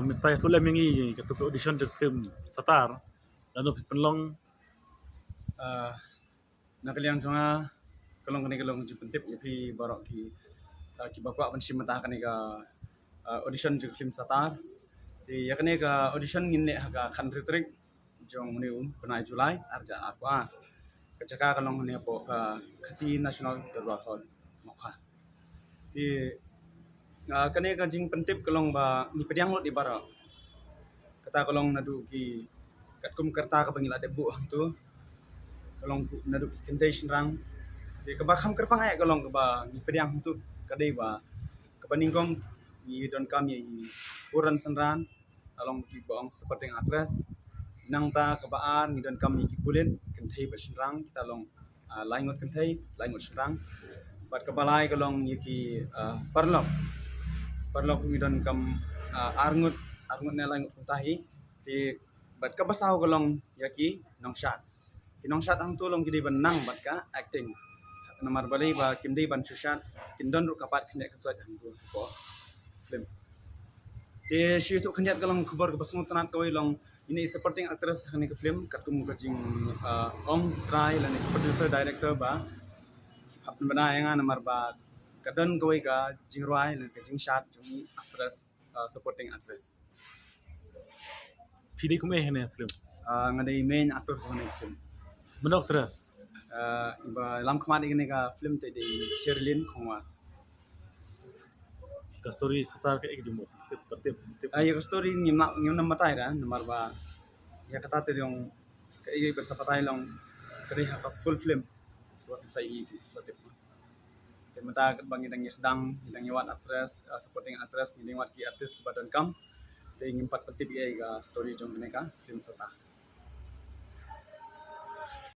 mitai tu lem yang ketuk audition je film Satar. Lalu penlong nakaliang jonga kalong kani kalong jipentip yapi barok ki bakwa ban simata kani ka audition je film Satar. Ti yakni ka audition nginne ka khan ritrik jong niu penai Julai arja akwa. Kecaka kalong ni po ka kasi national darbar hall mokha. Ti kani ka jing pentip kalong ba ni pediang lot di barok. Kata kalong nadu ki kat kum kerta ka bangil ade bu hang tu kalong nadu ki kendai rang di ke bakham kerpang ay kalong ke ba ni pediang tu kadai ba ke baningkong ni don kami uran senran kalong ki bong seperti yang address nang ta ke baan ni don kami ki bulen kentai ba senrang kita long laingot kentai laingot senrang bat ke balai kalong ni ki parlok ni don kam arngut ne laingot tahi di bat ka basau kalong yaki nong shat kinong shot ang tulong gidi benang bat ka acting namar balai ba kimdei ban shushat kindon ru kapat kene ketsot hanggu ko film te shi tu khanjat galong khabar ka basung tanat koi long ini seperti aktris hani ke film katum kajing om try lani producer director ba hap bana yang namar ba kadon koi ka jingruai lan kajing shot jungi aktris supporting actress pidi kume hene film. ngadai main aktor hone film Menok terus. ba lam khamat ini ka film te di Sherlyn Khongwa Ka story Satar ke ek jumo. Tip. ya story ngim nam matai da namar ba ya kata te yung ka i bersapatai long kari ha ka full film buat sa i sa tip te mata bang idang sedang idang yawat actress supporting actress ngiding wat ki artist ke badan kam te ngimpat petip ai ka story jong ka film Satar